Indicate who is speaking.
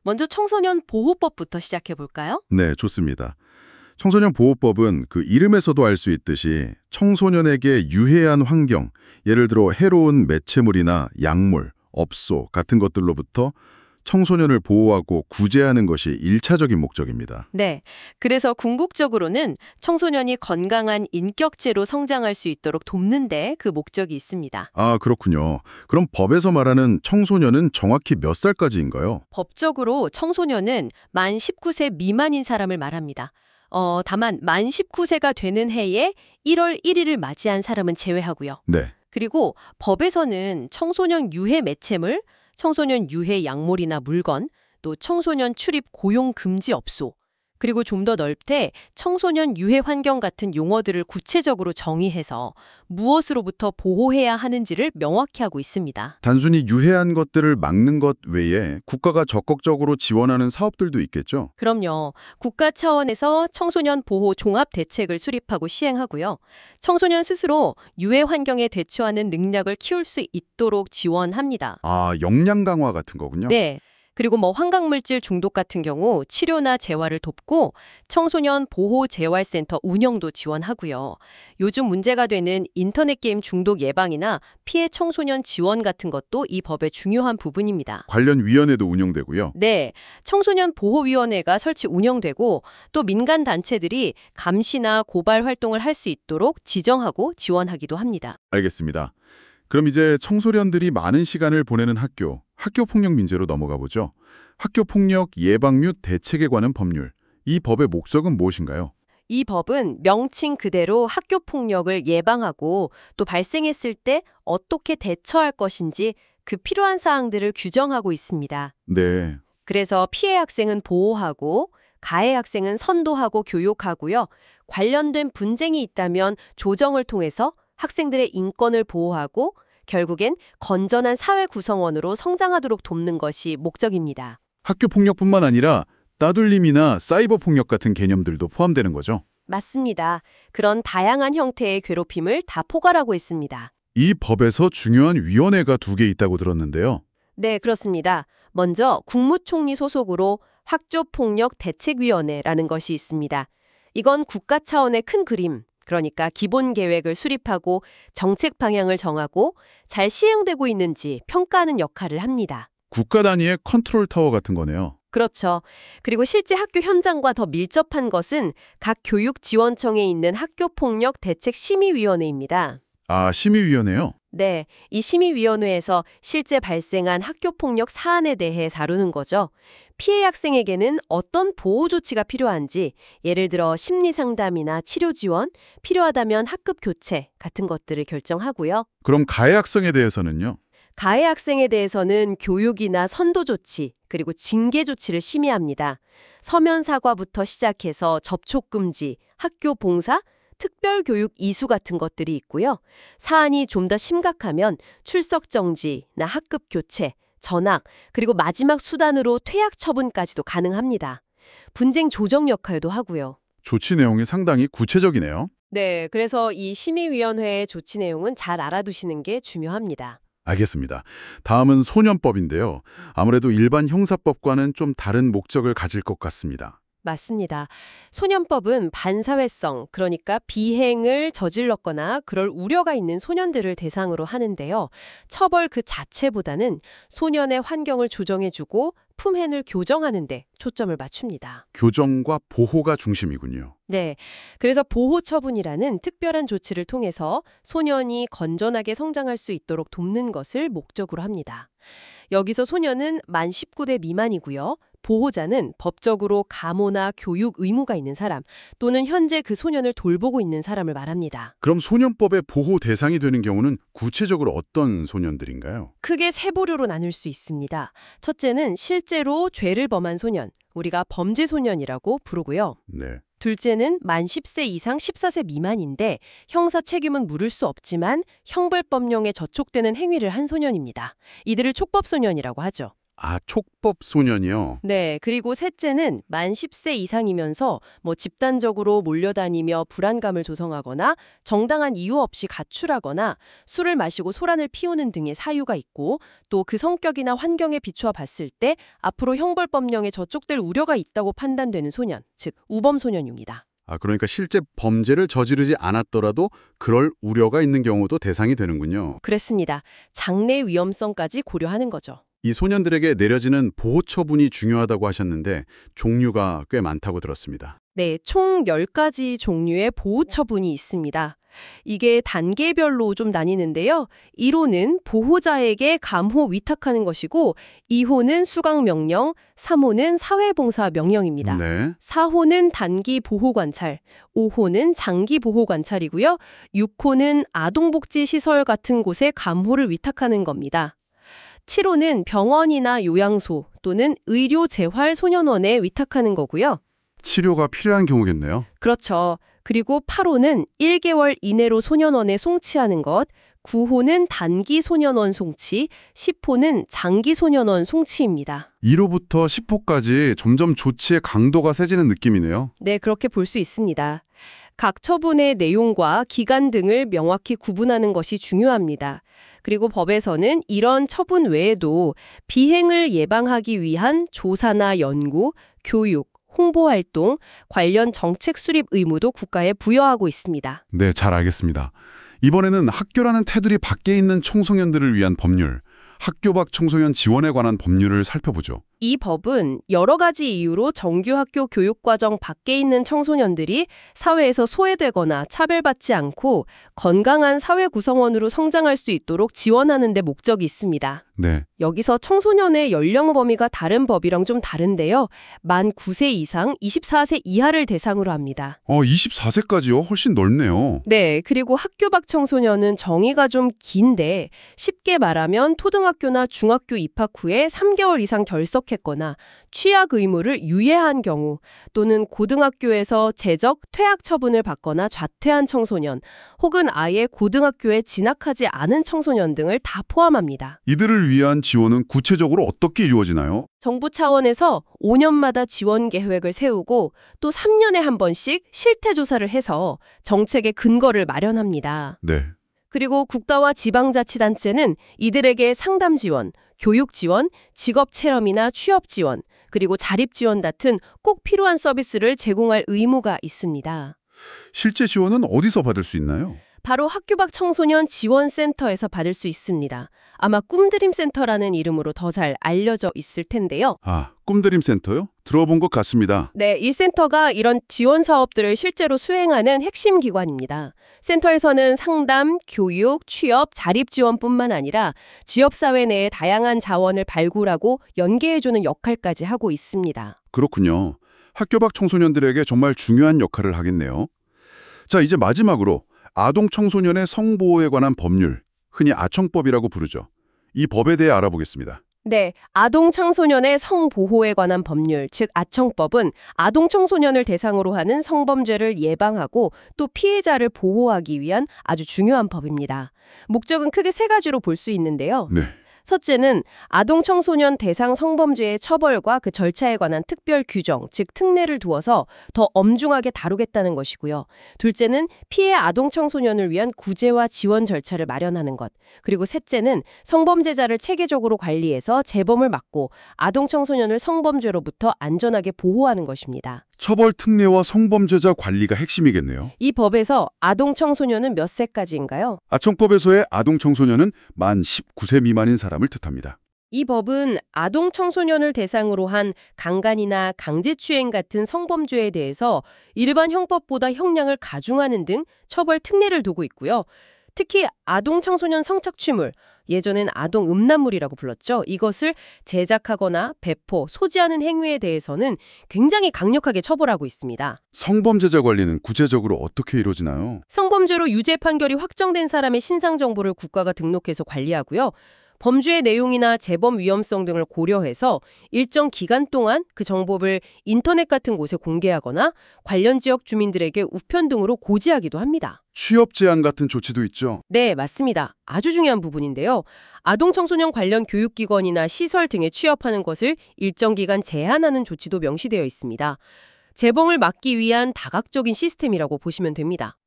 Speaker 1: 먼저 청소년 보호법부터 시작해 볼까요?
Speaker 2: 네, 좋습니다. 청소년 보호법은 그 이름에서도 알 수 있듯이 청소년에게 유해한 환경, 예를 들어 해로운 매체물이나 약물, 업소 같은 것들로부터 청소년을 보호하고 구제하는 것이 일차적인 목적입니다.
Speaker 1: 네. 그래서 궁극적으로는 청소년이 건강한 인격체로 성장할 수 있도록 돕는데 그 목적이 있습니다.
Speaker 2: 아, 그렇군요. 그럼 법에서 말하는 청소년은 정확히 몇 살까지인가요?
Speaker 1: 법적으로 청소년은 만 19세 미만인 사람을 말합니다. 다만 만 19세가 되는 해에 1월 1일을 맞이한 사람은 제외하고요.
Speaker 2: 네.
Speaker 1: 그리고 법에서는 청소년 유해 매체물, 청소년 유해 약물이나 물건, 또 청소년 출입 고용 금지 업소, 그리고 좀 더 넓게 청소년 유해 환경 같은 용어들을 구체적으로 정의해서 무엇으로부터 보호해야 하는지를 명확히 하고 있습니다.
Speaker 2: 단순히 유해한 것들을 막는 것 외에 국가가 적극적으로 지원하는 사업들도 있겠죠?
Speaker 1: 그럼요. 국가 차원에서 청소년 보호 종합 대책을 수립하고 시행하고요. 청소년 스스로 유해 환경에 대처하는 능력을 키울 수 있도록 지원합니다.
Speaker 2: 아, 역량 강화 같은 거군요.
Speaker 1: 네. 그리고 환각물질 중독 같은 경우 치료나 재활을 돕고 청소년 보호 재활센터 운영도 지원하고요. 요즘 문제가 되는 인터넷 게임 중독 예방이나 피해 청소년 지원 같은 것도 이 법의 중요한 부분입니다.
Speaker 2: 관련 위원회도 운영되고요.
Speaker 1: 네, 청소년 보호위원회가 설치 운영되고 또 민간 단체들이 감시나 고발 활동을 할 수 있도록 지정하고 지원하기도 합니다.
Speaker 2: 알겠습니다. 그럼 이제 청소년들이 많은 시간을 보내는 학교 폭력 민제로 넘어가 보죠. 학교 폭력 예방 및 대책에 관한 법률. 이 법의 목적은 무엇인가요?
Speaker 1: 이 법은 명칭 그대로 학교 폭력을 예방하고 또 발생했을 때 어떻게 대처할 것인지 그 필요한 사항들을 규정하고 있습니다.
Speaker 2: 네.
Speaker 1: 그래서 피해 학생은 보호하고 가해 학생은 선도하고 교육하고요. 관련된 분쟁이 있다면 조정을 통해서 학생들의 인권을 보호하고 결국엔 건전한 사회 구성원으로 성장하도록 돕는 것이 목적입니다.
Speaker 2: 학교 폭력뿐만 아니라 따돌림이나 사이버 폭력 같은 개념들도 포함되는 거죠.
Speaker 1: 맞습니다. 그런 다양한 형태의 괴롭힘을 다 포괄하고 있습니다.
Speaker 2: 이 법에서 중요한 위원회가 2개 있다고 들었는데요.
Speaker 1: 네, 그렇습니다. 먼저 국무총리 소속으로 학교폭력대책위원회라는 것이 있습니다. 이건 국가 차원의 큰 그림, 그러니까 기본 계획을 수립하고 정책 방향을 정하고 잘 시행되고 있는지 평가하는 역할을 합니다.
Speaker 2: 국가 단위의 컨트롤 타워 같은 거네요.
Speaker 1: 그렇죠. 그리고 실제 학교 현장과 더 밀접한 것은 각 교육지원청에 있는 학교폭력대책심의위원회입니다.
Speaker 2: 아, 심의위원회요?
Speaker 1: 네, 이 심의위원회에서 실제 발생한 학교폭력 사안에 대해 다루는 거죠. 피해 학생에게는 어떤 보호 조치가 필요한지, 예를 들어 심리상담이나 치료 지원, 필요하다면 학급 교체 같은 것들을 결정하고요.
Speaker 2: 그럼 가해 학생에 대해서는요?
Speaker 1: 가해 학생에 대해서는 교육이나 선도 조치, 그리고 징계 조치를 심의합니다. 서면 사과부터 시작해서 접촉 금지, 학교 봉사, 특별교육 이수 같은 것들이 있고요. 사안이 좀 더 심각하면 출석 정지나 학급 교체, 전학, 그리고 마지막 수단으로 퇴학 처분까지도 가능합니다. 분쟁 조정 역할도 하고요.
Speaker 2: 조치 내용이 상당히 구체적이네요.
Speaker 1: 네, 그래서 이 심의위원회의 조치 내용은 잘 알아두시는 게 중요합니다.
Speaker 2: 알겠습니다. 다음은 소년법인데요. 아무래도 일반 형사법과는 좀 다른 목적을 가질 것 같습니다.
Speaker 1: 맞습니다. 소년법은 반사회성, 그러니까 비행을 저질렀거나 그럴 우려가 있는 소년들을 대상으로 하는데요. 처벌 그 자체보다는 소년의 환경을 조정해주고 품행을 교정하는 데 초점을 맞춥니다.
Speaker 2: 교정과 보호가 중심이군요.
Speaker 1: 네, 그래서 보호처분이라는 특별한 조치를 통해서 소년이 건전하게 성장할 수 있도록 돕는 것을 목적으로 합니다. 여기서 소년은 만 19대 미만이고요. 보호자는 법적으로 가모나 교육 의무가 있는 사람 또는 현재 그 소년을 돌보고 있는 사람을 말합니다.
Speaker 2: 그럼 소년법의 보호 대상이 되는 경우는 구체적으로 어떤 소년들인가요?
Speaker 1: 크게 세 부류로 나눌 수 있습니다. 첫째는 실제로 죄를 범한 소년, 우리가 범죄 소년이라고 부르고요.
Speaker 2: 네.
Speaker 1: 둘째는 만 10세 이상 14세 미만인데 형사 책임은 물을 수 없지만 형벌법령에 저촉되는 행위를 한 소년입니다. 이들을 촉법소년이라고 하죠.
Speaker 3: 아, 촉법 소년이요?
Speaker 1: 네, 그리고 셋째는 만 10세 이상이면서 집단적으로 몰려다니며 불안감을 조성하거나 정당한 이유 없이 가출하거나 술을 마시고 소란을 피우는 등의 사유가 있고 또 그 성격이나 환경에 비추어 봤을 때 앞으로 형벌법령에 저촉될 우려가 있다고 판단되는 소년, 즉 우범소년입니다.
Speaker 3: 아, 그러니까 실제 범죄를 저지르지 않았더라도 그럴 우려가 있는 경우도 대상이 되는군요.
Speaker 1: 그랬습니다. 장래 위험성까지 고려하는 거죠.
Speaker 3: 이 소년들에게 내려지는 보호 처분이 중요하다고 하셨는데 종류가 꽤 많다고 들었습니다.
Speaker 1: 네, 총 10가지 종류의 보호 처분이 있습니다. 이게 단계별로 좀 나뉘는데요. 1호는 보호자에게 감호 위탁하는 것이고 2호는 수강 명령, 3호는 사회봉사 명령입니다.
Speaker 3: 네.
Speaker 1: 4호는 단기 보호 관찰, 5호는 장기 보호 관찰이고요. 6호는 아동복지시설 같은 곳에 감호를 위탁하는 겁니다. 7호는 병원이나 요양소 또는 의료재활소년원에 위탁하는 거고요.
Speaker 3: 치료가 필요한 경우겠네요.
Speaker 1: 그렇죠. 그리고 8호는 1개월 이내로 소년원에 송치하는 것, 9호는 단기 소년원 송치, 10호는 장기 소년원 송치입니다.
Speaker 3: 1호부터 10호까지 점점 조치의 강도가 세지는 느낌이네요.
Speaker 1: 네, 그렇게 볼 수 있습니다. 각 처분의 내용과 기간 등을 명확히 구분하는 것이 중요합니다. 그리고 법에서는 이런 처분 외에도 비행을 예방하기 위한 조사나 연구, 교육, 홍보활동, 관련 정책 수립 의무도 국가에 부여하고 있습니다.
Speaker 3: 네, 잘 알겠습니다. 이번에는 학교라는 테두리 밖에 있는 청소년들을 위한 법률, 학교 밖 청소년 지원에 관한 법률을 살펴보죠.
Speaker 1: 이 법은 여러 가지 이유로 정규학교 교육과정 밖에 있는 청소년들이 사회에서 소외되거나 차별받지 않고 건강한 사회 구성원으로 성장할 수 있도록 지원하는 데 목적이 있습니다.
Speaker 3: 네.
Speaker 1: 여기서 청소년의 연령 범위가 다른 법이랑 좀 다른데요. 만 9세 이상 24세 이하를 대상으로 합니다.
Speaker 3: 24세까지요? 훨씬 넓네요.
Speaker 1: 네, 그리고 학교 밖 청소년은 정의가 좀 긴데 쉽게 말하면 초등학교나 중학교 입학 후에 3개월 이상 결석했거나 취약 의무를 유예한 경우 또는 고등학교에서 제적, 퇴학 처분을 받거나 좌퇴한 청소년 혹은 아예 고등학교에 진학하지 않은 청소년 등을 다 포함합니다.
Speaker 3: 이들을 위한 지원은 구체적으로 어떻게 이루어지나요?
Speaker 1: 정부 차원에서 5년마다 지원 계획을 세우고 또 3년에 한 번씩 실태 조사를 해서 정책의 근거를 마련합니다.
Speaker 3: 네.
Speaker 1: 그리고 국가와 지방자치단체는 이들에게 상담 지원, 교육 지원, 직업 체험이나 취업 지원, 그리고 자립 지원 같은 꼭 필요한 서비스를 제공할 의무가 있습니다.
Speaker 3: 실제 지원은 어디서 받을 수 있나요?
Speaker 1: 바로 학교 밖 청소년 지원센터에서 받을 수 있습니다. 아마 꿈드림 센터라는 이름으로 더 잘 알려져 있을 텐데요.
Speaker 3: 아, 꿈드림 센터요? 들어본 것 같습니다.
Speaker 1: 네, 이 센터가 이런 지원 사업들을 실제로 수행하는 핵심 기관입니다. 센터에서는 상담, 교육, 취업, 자립 지원뿐만 아니라 지역사회 내의 다양한 자원을 발굴하고 연계해주는 역할까지 하고 있습니다.
Speaker 3: 그렇군요. 학교 밖 청소년들에게 정말 중요한 역할을 하겠네요. 자, 이제 마지막으로 아동 청소년의 성보호에 관한 법률, 흔히 아청법이라고 부르죠. 이 법에 대해 알아보겠습니다.
Speaker 1: 네, 아동 청소년의 성보호에 관한 법률, 즉 아청법은 아동 청소년을 대상으로 하는 성범죄를 예방하고 또 피해자를 보호하기 위한 아주 중요한 법입니다. 목적은 크게 세 가지로 볼 수 있는데요.
Speaker 3: 네.
Speaker 1: 첫째는 아동 청소년 대상 성범죄의 처벌과 그 절차에 관한 특별 규정, 즉 특례를 두어서 더 엄중하게 다루겠다는 것이고요. 둘째는 피해 아동 청소년을 위한 구제와 지원 절차를 마련하는 것. 그리고 셋째는 성범죄자를 체계적으로 관리해서 재범을 막고 아동 청소년을 성범죄로부터 안전하게 보호하는 것입니다.
Speaker 3: 처벌 특례와 성범죄자 관리가 핵심이겠네요.
Speaker 1: 이 법에서 아동 청소년은 몇 세까지인가요?
Speaker 3: 아청법에서의 아동 청소년은 만 19세 미만인 사람을 뜻합니다.
Speaker 1: 이 법은 아동 청소년을 대상으로 한 강간이나 강제추행 같은 성범죄에 대해서 일반 형법보다 형량을 가중하는 등 처벌 특례를 두고 있고요. 특히 아동 청소년 성착취물, 예전엔 아동 음란물이라고 불렀죠. 이것을 제작하거나 배포, 소지하는 행위에 대해서는 굉장히 강력하게 처벌하고 있습니다.
Speaker 3: 성범죄자 관리는 구체적으로 어떻게 이루어지나요?
Speaker 1: 성범죄로 유죄 판결이 확정된 사람의 신상 정보를 국가가 등록해서 관리하고요. 범죄의 내용이나 재범 위험성 등을 고려해서 일정 기간 동안 그 정보를 인터넷 같은 곳에 공개하거나 관련 지역 주민들에게 우편 등으로 고지하기도 합니다.
Speaker 3: 취업 제한 같은 조치도 있죠.
Speaker 1: 네, 맞습니다. 아주 중요한 부분인데요. 아동 청소년 관련 교육기관이나 시설 등에 취업하는 것을 일정 기간 제한하는 조치도 명시되어 있습니다. 재범을 막기 위한 다각적인 시스템이라고 보시면 됩니다.